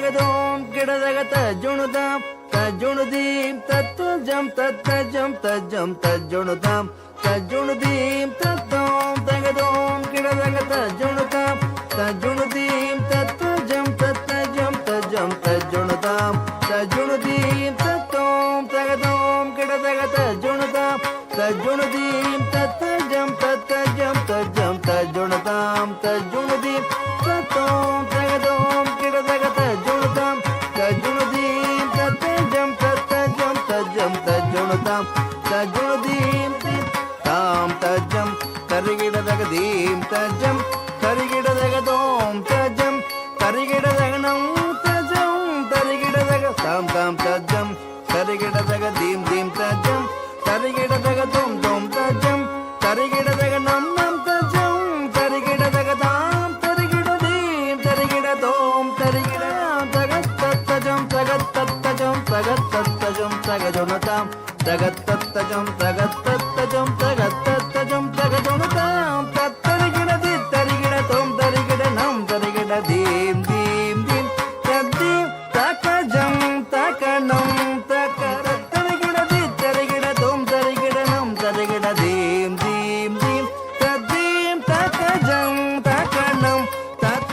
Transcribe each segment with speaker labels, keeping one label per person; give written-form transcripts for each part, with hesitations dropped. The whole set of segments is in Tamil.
Speaker 1: தகதோம் கிடதக தஜுணுதாம் தஜுணுதீம் தத்தஜம் தத்தஜம் தஜம் தஜுணுதாம் தஜுணுதீம் தத்தோம் தகதோம் கிடதக தஜுணுதாம் தஜுணுதீம் தத்தஜம் தத்தஜம் தஜம் தஜுணுதாம் தஜுணுதீம் தத்தோம் தகதோம் கிடதக தஜுணுதாம் தஜுணுதீம் தத்தஜம் தத்தஜம் தஜம் தஜுணுதாம் தஜுணுதீம் தத்தோம் தகதோம் கிடதக தஜுணுதாம் தஜுணுதீம் தத்தஜம் தத்தஜம் தஜம் தஜுணுதாம் தஜுணுதீம் தாம் தஜம் தரிகிடதகதீம் தஜம் தரிகிடதகதோம் தஜம் தரிகிடதகனம் தஜம் தரிகிடதக தாம் தாம் தஜம் தரிகிடதகதீம் தீம் தஜம் தரிகிடதகதோம் தோம் தஜம் தரிகிடதகனம் நம் தஜம் தரிகிடதகதாம் தரிகிடதீம் தரிகிடதோம் தரிகிடதாம் தகத்தத்தஜம் தகத்தத்தஜம் தகத்தத்தஜம் தகஜுணதாம் தகத்தத்தஜம் தகத்தத்தஜம் தகத்தத்தஜம் தகஜுணதாம் தத்தரிகிடதி தரிகிடதோம் தரிகிடனம் தரிகிடதீம் தீம் தீம் தத்தீம் தகஜம் தகனம் தகர தரிகிடதி தரிகிடதோம் தரிகிடனம் தரிகிடதீம் தீம் தீம் தத்தீம் தகஜம் தகனம் தக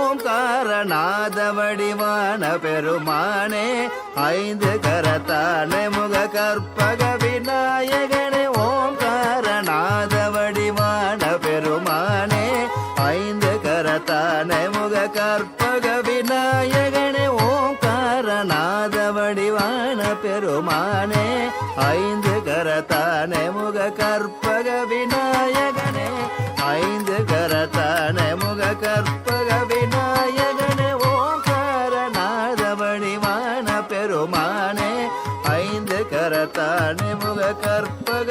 Speaker 1: ஓம்காரநாத வடிவான பெருமானே ஐந்து கரத்தானே முக கற்பக விநாயகனே ஓம்காரநாத வடிவான பெருமானே ஐந்து கரத்தானே முக கற்பக விநாயகனே ஓம்காரநாத வடிவான பெருமானே ஐந்து கரத்தானே முக கற்பக விநாயகனே ஐந்து கரத்தானே முக கற்பக விநாயகனே ஓங்காரநாத வடிவான பெருமானே ஐந்து கரத்தானே முக கற்பக